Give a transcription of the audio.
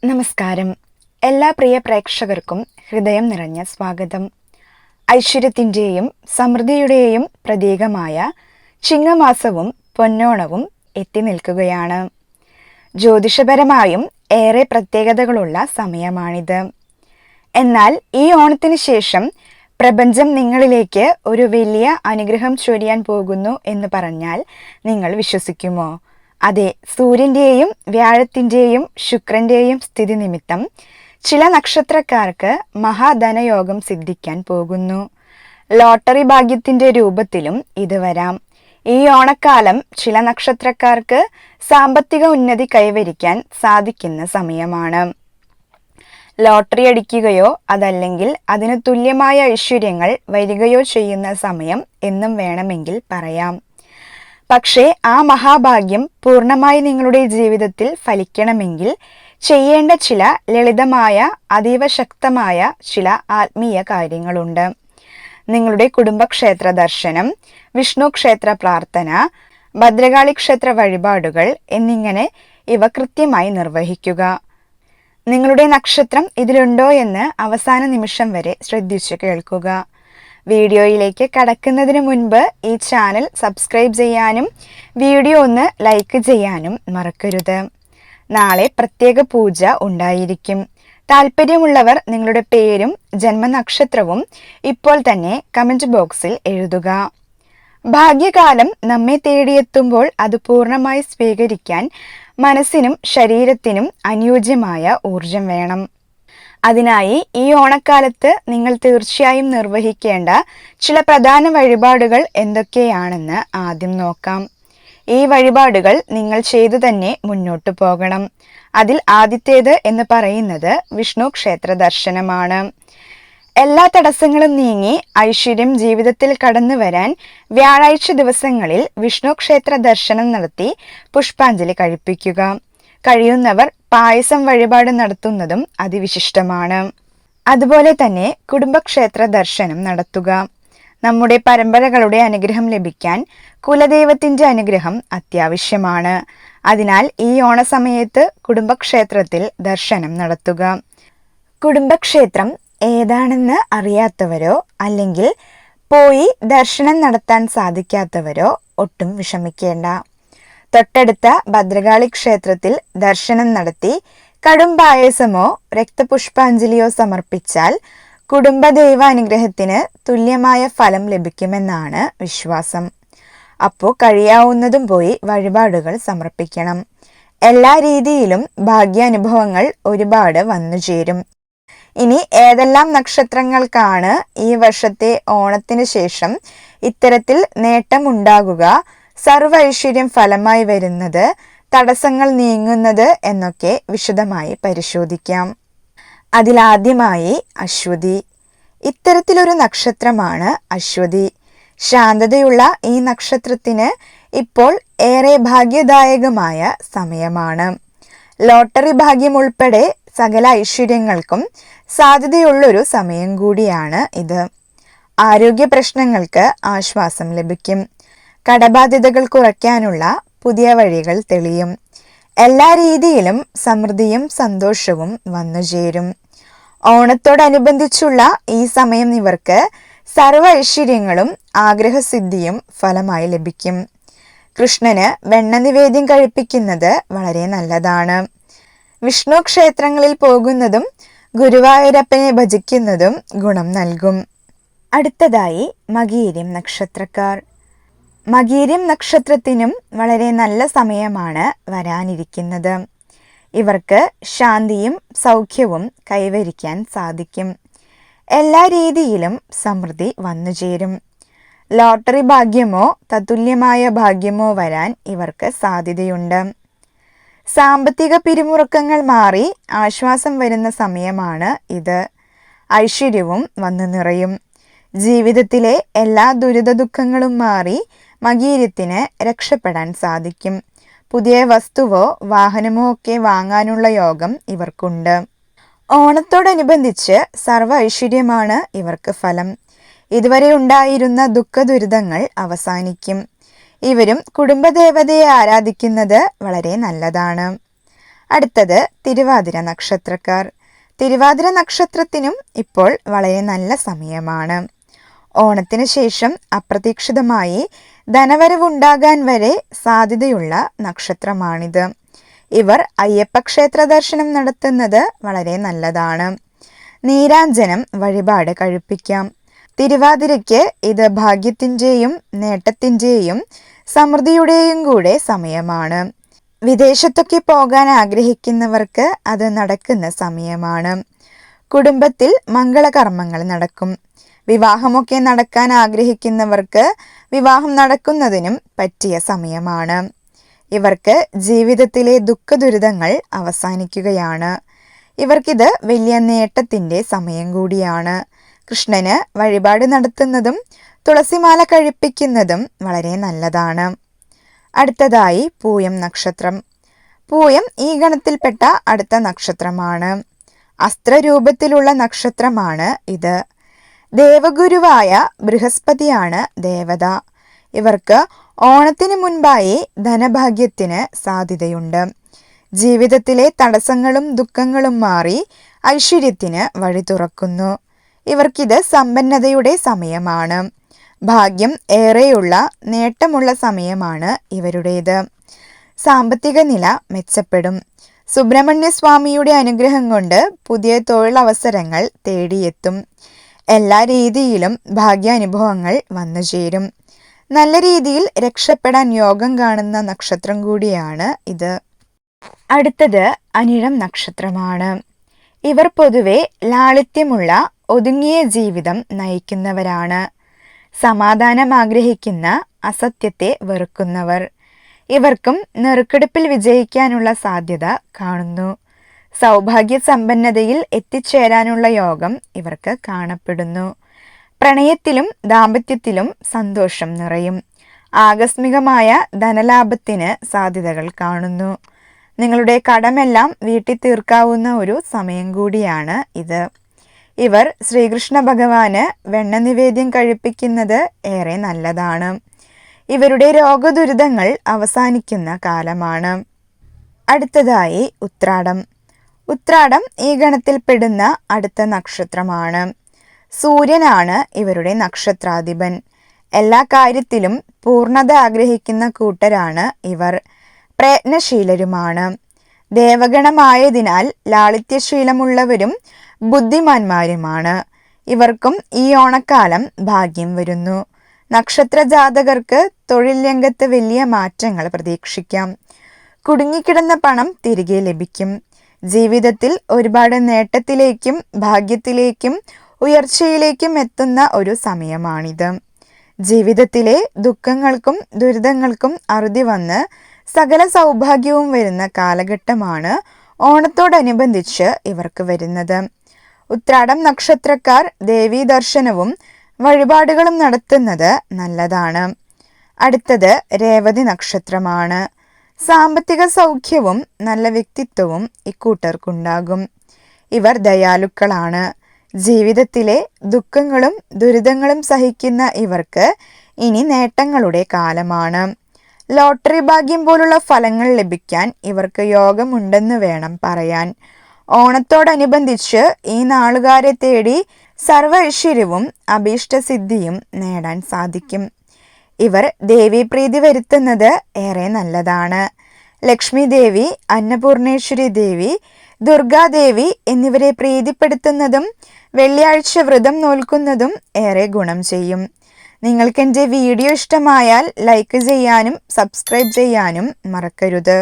നമസ്കാരം. എല്ലാ പ്രിയ പ്രേക്ഷകർക്കും ഹൃദയം നിറഞ്ഞ സ്വാഗതം. ഐശ്വര്യത്തിൻ്റെയും സമൃദ്ധിയുടെയും പ്രതീകമായ ചിങ്ങമാസവും പൊന്നോണവും എത്തി നിൽക്കുകയാണ്. ജ്യോതിഷപരമായും ഏറെ പ്രത്യേകതകളുള്ള സമയമാണിത്. എന്നാൽ ഈ ഓണത്തിന് ശേഷം പ്രപഞ്ചം നിങ്ങളിലേക്ക് ഒരു വലിയ അനുഗ്രഹം ചൊരിയാൻ പോകുന്നു എന്ന് പറഞ്ഞാൽ നിങ്ങൾ വിശ്വസിക്കുമോ? അതെ, സൂര്യൻ്റെയും വ്യാഴത്തിൻ്റെയും ശുക്രൻ്റെയും സ്ഥിതി നിമിത്തം ചില നക്ഷത്രക്കാർക്ക് മഹാധനയോഗം സിദ്ധിക്കാൻ പോകുന്നു. ലോട്ടറി ഭാഗ്യത്തിൻ്റെ രൂപത്തിലും ഇത് വരാം. ഈ ഓണക്കാലം ചില നക്ഷത്രക്കാർക്ക് സാമ്പത്തിക ഉന്നതി കൈവരിക്കാൻ സാധിക്കുന്ന സമയമാണ്. ലോട്ടറി അടിക്കുകയോ അതല്ലെങ്കിൽ അതിന് തുല്യമായ ഐശ്വര്യങ്ങൾ വരികയോ ചെയ്യുന്ന സമയം എന്നും വേണമെങ്കിൽ പറയാം. പക്ഷേ ആ മഹാഭാഗ്യം പൂർണ്ണമായി നിങ്ങളുടെ ജീവിതത്തിൽ ഫലിക്കണമെങ്കിൽ ചെയ്യേണ്ട ചില ലളിതമായ അതീവ ശക്തമായ ചില ആത്മീയ കാര്യങ്ങളുണ്ട്. നിങ്ങളുടെ കുടുംബക്ഷേത്ര ദർശനം, വിഷ്ണു ക്ഷേത്ര പ്രാർത്ഥന, ഭദ്രകാളി ക്ഷേത്ര വഴിപാടുകൾ എന്നിങ്ങനെ ഇവ കൃത്യമായി നിർവഹിക്കുക. നിങ്ങളുടെ നക്ഷത്രം ഇതിലുണ്ടോ എന്ന് അവസാന നിമിഷം വരെ ശ്രദ്ധിച്ചു കേൾക്കുക. വീഡിയോയിലേക്ക് കടക്കുന്നതിന് മുൻപ് ഈ ചാനൽ സബ്സ്ക്രൈബ് ചെയ്യാനും വീഡിയോ ഒന്ന് ലൈക്ക് ചെയ്യാനും മറക്കരുത്. നാളെ പ്രത്യേക പൂജ ഉണ്ടായിരിക്കും. താല്പര്യമുള്ളവർ നിങ്ങളുടെ പേരും ജന്മനക്ഷത്രവും ഇപ്പോൾ തന്നെ കമൻറ്റ് ബോക്സിൽ എഴുതുക. ഭാഗ്യകാലം നമ്മെ തേടിയെത്തുമ്പോൾ അത് പൂർണ്ണമായി സ്വീകരിക്കാൻ മനസ്സിനും ശരീരത്തിനും അനുയോജ്യമായ ഊർജം വേണം. അതിനായി ഈ ഓണക്കാലത്ത് നിങ്ങൾ തീർച്ചയായും നിർവഹിക്കേണ്ട ചില പ്രധാന വഴിപാടുകൾ എന്തൊക്കെയാണെന്ന് ആദ്യം നോക്കാം. ഈ വഴിപാടുകൾ നിങ്ങൾ ചെയ്തു തന്നെ മുന്നോട്ടു പോകണം. അതിൽ ആദ്യത്തേത് എന്ന് പറയുന്നത് വിഷ്ണു ക്ഷേത്ര ദർശനമാണ്. എല്ലാ തടസ്സങ്ങളും നീങ്ങി ഐശ്വര്യം ജീവിതത്തിൽ കടന്നു വരാൻ വ്യാഴാഴ്ച ദിവസങ്ങളിൽ വിഷ്ണു ക്ഷേത്ര ദർശനം നടത്തി പുഷ്പാഞ്ജലി കഴിപ്പിക്കുക. കഴിയുന്നവർ പായസം വഴിപാട് നടത്തുന്നതും അതിവിശിഷ്ടമാണ്. അതുപോലെ തന്നെ കുടുംബക്ഷേത്ര ദർശനം നടത്തുക. നമ്മുടെ പരമ്പരകളുടെ അനുഗ്രഹം ലഭിക്കാൻ കുലദൈവത്തിൻ്റെ അനുഗ്രഹം അത്യാവശ്യമാണ്. അതിനാൽ ഈ ഓണസമയത്ത് കുടുംബക്ഷേത്രത്തിൽ ദർശനം നടത്തുക. കുടുംബക്ഷേത്രം ഏതാണെന്ന് അറിയാത്തവരോ അല്ലെങ്കിൽ പോയി ദർശനം നടത്താൻ സാധിക്കാത്തവരോ ഒട്ടും വിഷമിക്കേണ്ട. തൊട്ടടുത്ത ഭദ്രകാളി ക്ഷേത്രത്തിൽ ദർശനം നടത്തി കടും പായസമോ രക്തപുഷ്പാഞ്ജലിയോ സമർപ്പിച്ചാൽ കുടുംബദൈവാനുഗ്രഹത്തിന് തുല്യമായ ഫലം ലഭിക്കുമെന്നാണ് വിശ്വാസം. അപ്പോൾ കഴിയാവുന്നതും പോയി വഴിപാടുകൾ സമർപ്പിക്കണം. എല്ലാ രീതിയിലും ഭാഗ്യാനുഭവങ്ങൾ ഒരുപാട് വന്നു ചേരും. ഇനി ഏതെല്ലാം നക്ഷത്രങ്ങൾക്കാണ് ഈ വർഷത്തെ ഓണത്തിന് ശേഷം ഇത്തരത്തിൽ നേട്ടമുണ്ടാകുക, സർവ്വ ഐശ്വര്യം ഫലമായി വരുന്നത്, തടസ്സങ്ങൾ നീങ്ങുന്നത് എന്നൊക്കെ വിശദമായി പരിശോധിക്കാം. അതിലാദ്യമായി അശ്വതി. ഇത്തരത്തിലൊരു നക്ഷത്രമാണ് അശ്വതി. ശാന്തതയുള്ള ഈ നക്ഷത്രത്തിന് ഇപ്പോൾ ഏറെ ഭാഗ്യദായകമായ സമയമാണ്. ലോട്ടറി ഭാഗ്യം ഉൾപ്പെടെ സകല ഐശ്വര്യങ്ങൾക്കും സാധ്യതയുള്ളൊരു സമയം കൂടിയാണ് ഇത്. ആരോഗ്യ പ്രശ്നങ്ങൾക്ക് ആശ്വാസം ലഭിക്കും. കടബാധ്യതകൾ കുറയ്ക്കാനുള്ള പുതിയ വഴികൾ തെളിയും. എല്ലാ രീതിയിലും സമൃദ്ധിയും സന്തോഷവും വന്നുചേരും. ഓണത്തോടനുബന്ധിച്ചുള്ള ഈ സമയം ഇവർക്ക് സർവ്വ ഐശ്വര്യങ്ങളും ആഗ്രഹസിദ്ധിയും ഫലമായി ലഭിക്കും. കൃഷ്ണന് വെണ്ണ നിവേദ്യം കഴിപ്പിക്കുന്നത് വളരെ നല്ലതാണ്. വിഷ്ണു ക്ഷേത്രങ്ങളിൽ പോകുന്നതും ഗുരുവായൂരപ്പനെ ഭജിക്കുന്നതും ഗുണം നൽകും. അടുത്തതായി മകീരം നക്ഷത്രക്കാർ. മകീരം നക്ഷത്രത്തിനും വളരെ നല്ല സമയമാണ് വരാനിരിക്കുന്നത്. ഇവർക്ക് ശാന്തിയും സൗഖ്യവും കൈവരിക്കാൻ സാധിക്കും. എല്ലാ രീതിയിലും സമൃദ്ധി വന്നുചേരും. ലോട്ടറി ഭാഗ്യമോ തത്തുല്യമായ ഭാഗ്യമോ വരാൻ ഇവർക്ക് സാധ്യതയുണ്ട്. സാമ്പത്തിക പിരിമുറുക്കങ്ങൾ മാറി ആശ്വാസം വരുന്ന സമയമാണ് ഇത്. ഐശ്വര്യവും വന്നു നിറയും. ജീവിതത്തിലെ എല്ലാ ദുരിത ദുഃഖങ്ങളും മാറി മകീരത്തിന് രക്ഷപ്പെടാൻ സാധിക്കും. പുതിയ വസ്തുവോ വാഹനമോ ഒക്കെ വാങ്ങാനുള്ള യോഗം ഇവർക്കുണ്ട്. ഓണത്തോടനുബന്ധിച്ച് സർവ്വ ഐശ്വര്യമാണ് ഇവർക്ക് ഫലം. ഇതുവരെ ഉണ്ടായിരുന്ന ദുഃഖ ദുരിതങ്ങൾ അവസാനിക്കും. ഇവരും കുടുംബദേവതയെ ആരാധിക്കുന്നത് വളരെ നല്ലതാണ്. അടുത്തത് തിരുവാതിര നക്ഷത്രക്കാർ. തിരുവാതിര നക്ഷത്രത്തിനും ഇപ്പോൾ വളരെ നല്ല സമയമാണ്. ഓണത്തിന് ശേഷം അപ്രതീക്ഷിതമായി ധനവരവുണ്ടാകാൻ വരെ സാധ്യതയുള്ള നക്ഷത്രമാണിത്. ഇവർ അയ്യപ്പ ക്ഷേത്ര ദർശനം നടത്തുന്നത് വളരെ നല്ലതാണ്. നീരാഞ്ജനം വഴിപാട് കഴിപ്പിക്കാം. തിരുവാതിരയ്ക്ക് ഇത് ഭാഗ്യത്തിൻ്റെയും നേട്ടത്തിൻ്റെയും സമൃദ്ധിയുടെയും കൂടെ സമയമാണ്. വിദേശത്തൊക്കെ പോകാൻ ആഗ്രഹിക്കുന്നവർക്ക് അത് നടക്കുന്ന സമയമാണ്. കുടുംബത്തിൽ മംഗളകർമ്മങ്ങൾ നടക്കും. വിവാഹമൊക്കെ നടക്കാൻ ആഗ്രഹിക്കുന്നവർക്ക് വിവാഹം നടക്കുന്നതിനും പറ്റിയ സമയമാണ്. ഇവർക്ക് ജീവിതത്തിലെ ദുഃഖദുരിതങ്ങൾ അവസാനിക്കുകയാണ്. ഇവർക്കിത് വലിയ നേട്ടത്തിൻ്റെ സമയം കൂടിയാണ്. കൃഷ്ണന് വഴിപാട് നടത്തുന്നതും തുളസിമാല കഴിപ്പിക്കുന്നതും വളരെ നല്ലതാണ്. അടുത്തതായി പൂയം നക്ഷത്രം. പൂയം ഈ ഗണത്തിൽപ്പെട്ട അടുത്ത നക്ഷത്രമാണ്. അസ്ത്രരൂപത്തിലുള്ള നക്ഷത്രമാണ് ഇത്. ദേവഗുരുവായ ബൃഹസ്പതിയാണ് ദേവത. ഇവർക്ക് ഓണത്തിന് മുൻപായി ധനഭാഗ്യത്തിന് സാധ്യതയുണ്ട്. ജീവിതത്തിലെ തടസ്സങ്ങളും ദുഃഖങ്ങളും മാറി ഐശ്വര്യത്തിന് വഴി തുറക്കുന്നു. ഇവർക്കിത് സമ്പന്നതയുടെ സമയമാണ്. ഭാഗ്യം ഏറെയുള്ള നേട്ടമുള്ള സമയമാണ് ഇവരുടേത്. സാമ്പത്തിക നില മെച്ചപ്പെടും. സുബ്രഹ്മണ്യ സ്വാമിയുടെ അനുഗ്രഹം കൊണ്ട് പുതിയ തൊഴിലവസരങ്ങൾ തേടിയെത്തും. എല്ലാ രീതിയിലും ഭാഗ്യാനുഭവങ്ങൾ വന്നു ചേരും. നല്ല രീതിയിൽ രക്ഷപ്പെടാൻ യോഗം കാണുന്ന നക്ഷത്രം കൂടിയാണ് ഇത്. അടുത്തത് അനിഴം നക്ഷത്രമാണ്. ഇവർ പൊതുവെ ലാളിത്യമുള്ള ഒതുങ്ങിയ ജീവിതം നയിക്കുന്നവരാണ്. സമാധാനം ആഗ്രഹിക്കുന്ന, അസത്യത്തെ വെറുക്കുന്നവർ. ഇവർക്കും നെറുക്കെടുപ്പിൽ വിജയിക്കാനുള്ള സാധ്യത കാണുന്നു. സൗഭാഗ്യ സമ്പന്നതയിൽ എത്തിച്ചേരാനുള്ള യോഗം ഇവർക്ക് കാണപ്പെടുന്നു. പ്രണയത്തിലും ദാമ്പത്യത്തിലും സന്തോഷം നിറയും. ആകസ്മികമായ ധനലാഭത്തിന് സാധ്യതകൾ കാണുന്നു. നിങ്ങളുടെ കടമെല്ലാം വീട്ടിൽ തീർക്കാവുന്ന ഒരു സമയം കൂടിയാണ് ഇത്. ഇവർ ശ്രീകൃഷ്ണ ഭഗവാന് വെണ്ണ നിവേദ്യം കഴിപ്പിക്കുന്നത് ഏറെ നല്ലതാണ്. ഇവരുടെ രോഗദുരിതങ്ങൾ അവസാനിക്കുന്ന കാലമാണ്. അടുത്തതായി ഉത്രാടം. ഉത്രാടം ഈ ഗണത്തിൽപ്പെടുന്ന അടുത്ത നക്ഷത്രമാണ്. സൂര്യനാണ് ഇവരുടെ നക്ഷത്രാധിപൻ. എല്ലാ കാര്യത്തിലും പൂർണ്ണത ആഗ്രഹിക്കുന്ന കൂട്ടരാണ് ഇവർ. പ്രയത്നശീലരുമാണ്. ദേവഗണമായതിനാൽ ലാളിത്യശീലമുള്ളവരും ബുദ്ധിമാന്മാരുമാണ്. ഇവർക്കും ഈ ഓണക്കാലം ഭാഗ്യം വരുന്നു. നക്ഷത്ര ജാതകർക്ക് തൊഴിൽ രംഗത്ത് വലിയ മാറ്റങ്ങൾ പ്രതീക്ഷിക്കാം. കുടുങ്ങിക്കിടന്ന പണം തിരികെ ലഭിക്കും. ജീവിതത്തിൽ ഒരുപാട് നേട്ടത്തിലേക്കും ഭാഗ്യത്തിലേക്കും ഉയർച്ചയിലേക്കും എത്തുന്ന ഒരു സമയമാണിത്. ജീവിതത്തിലെ ദുഃഖങ്ങൾക്കും ദുരിതങ്ങൾക്കും അറുതി വന്ന് സകല സൗഭാഗ്യവും വരുന്ന കാലഘട്ടമാണ് ഓണത്തോടനുബന്ധിച്ച് ഇവർക്ക് വരുന്നത്. ഉത്രാടം നക്ഷത്രക്കാർ ദേവീ ദർശനവും വഴിപാടുകളും നടത്തുന്നത് നല്ലതാണ്. അടുത്തത് രേവതി നക്ഷത്രമാണ്. സാമ്പത്തിക സൗഖ്യവും നല്ല വ്യക്തിത്വവും ഇക്കൂട്ടർക്കുണ്ടാകും. ഇവർ ദയാലുക്കളാണ്. ജീവിതത്തിലെ ദുഃഖങ്ങളും ദുരിതങ്ങളും സഹിക്കുന്ന ഇവർക്ക് ഇനി നേട്ടങ്ങളുടെ കാലമാണ്. ലോട്ടറി ഭാഗ്യം പോലുള്ള ഫലങ്ങൾ ലഭിക്കാൻ ഇവർക്ക് യോഗമുണ്ടെന്ന് വേണം പറയാൻ. ഓണത്തോടനുബന്ധിച്ച് ഈ നാളുകാരെ തേടി സർവ ഐശ്വര്യവും അഭീഷ്ടസിദ്ധിയും നേടാൻ സാധിക്കും. ഇവർ ദേവീപ്രീതി വരുത്തുന്നത് ഏറെ നല്ലതാണ്. ലക്ഷ്മി ദേവി, അന്നപൂർണേശ്വരി ദേവി, ദുർഗാദേവി എന്നിവരെ പ്രീതിപ്പെടുത്തുന്നതും വെള്ളിയാഴ്ച വ്രതം നോൽക്കുന്നതും ഏറെ ഗുണം ചെയ്യും. നിങ്ങൾക്ക് എൻ്റെ വീഡിയോ ഇഷ്ടമായാൽ ലൈക്ക് ചെയ്യാനും സബ്സ്ക്രൈബ് ചെയ്യാനും മറക്കരുത്.